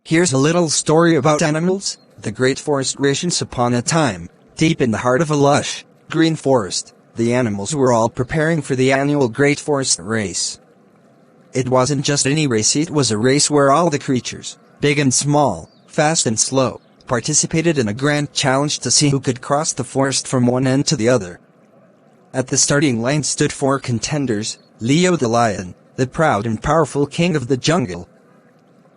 Here's a little story about animals. The Great Forest Race. Once upon a time, deep in the heart of a lush, green forest, the animals were all preparing for the annual Great Forest Race. It wasn't just any race, it was a race where all the creatures, big and small, fast and slow, participated in a grand challenge to see who could cross the forest from one end to the other. At the starting line stood 4 contenders: Leo the lion, the proud and powerful king of the jungle;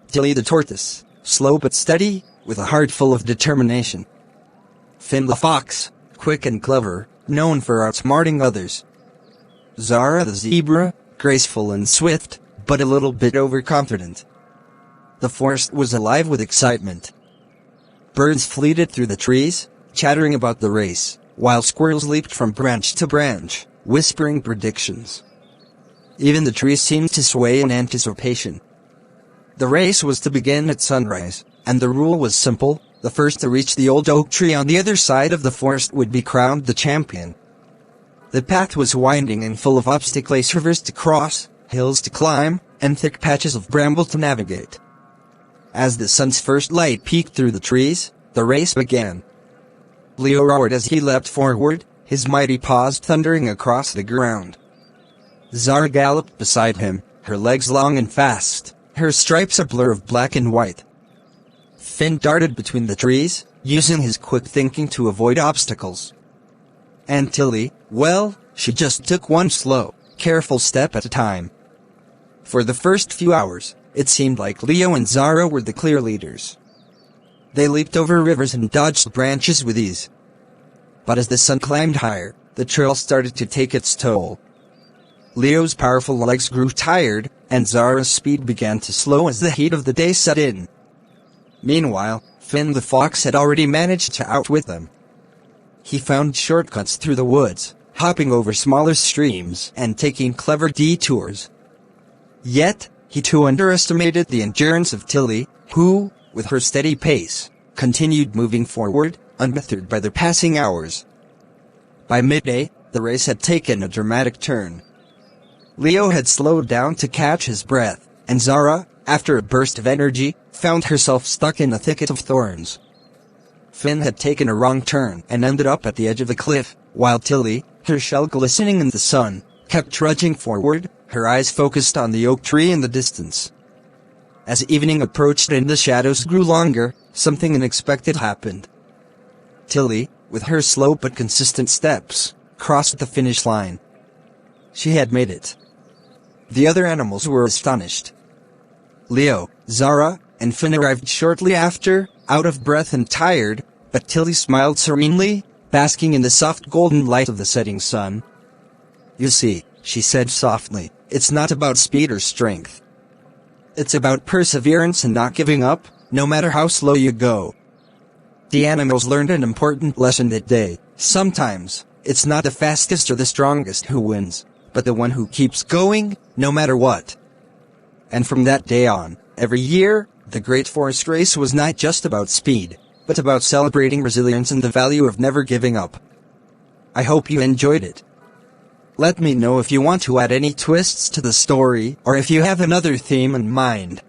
Tilly the tortoise, slow but steady, with a heart full of determination; Finn the fox, quick and clever, known for outsmarting others; Zara the zebra, graceful and swift, but a little bit overconfident. The forest was alive with excitement. Birds fleeted through the trees, chattering about the race, while squirrels leaped from branch to branch, whispering predictions. Even the trees seemed to sway in anticipation. The race was to begin at sunrise, and the rule was simple: the first to reach the old oak tree on the other side of the forest would be crowned the champion. The path was winding and full of obstacles: rivers to cross, hills to climb, and thick patches of bramble to navigate. As the sun's first light peeked through the trees, the race began. Leo roared as he leapt forward, his mighty paws thundering across the ground. Zara galloped beside him, her legs long and fast, her stripes a blur of black and white. Finn darted between the trees, using his quick thinking to avoid obstacles. And Tilly, well, she just took one slow, careful step at a time. For the first few hours, it seemed like Leo and Zara were the clear leaders. They leaped over rivers and dodged branches with ease. But as the sun climbed higher, the trail started to take its toll. Leo's powerful legs grew tired, and Zara's speed began to slow as the heat of the day set in. Meanwhile, Finn the fox had already managed to outwit them. He found shortcuts through the woods, hopping over smaller streams and taking clever detours. Yet, he too underestimated the endurance of Tilly, who, with her steady pace, continued moving forward, undeterred by the passing hours. By midday, the race had taken a dramatic turn. Leo had slowed down to catch his breath, and Zara, after a burst of energy, found herself stuck in a thicket of thorns. Finn had taken a wrong turn and ended up at the edge of a cliff, while Tilly, her shell glistening in the sun, kept trudging forward, her eyes focused on the oak tree in the distance. As evening approached and the shadows grew longer, something unexpected happened. Tilly, with her slow but consistent steps, crossed the finish line. She had made it. The other animals were astonished. Leo, Zara, and Finn arrived shortly after, out of breath and tired, but Tilly smiled serenely, basking in the soft golden light of the setting sun. "You see," she said softly, "it's not about speed or strength. It's about perseverance and not giving up, no matter how slow you go." The animals learned an important lesson that day. Sometimes, it's not the fastest or the strongest who wins, but the one who keeps going, no matter what. And from that day on, every year, the Great Forest Race was not just about speed, but about celebrating resilience and the value of never giving up. I hope you enjoyed it. Let me know if you want to add any twists to the story, or if you have another theme in mind.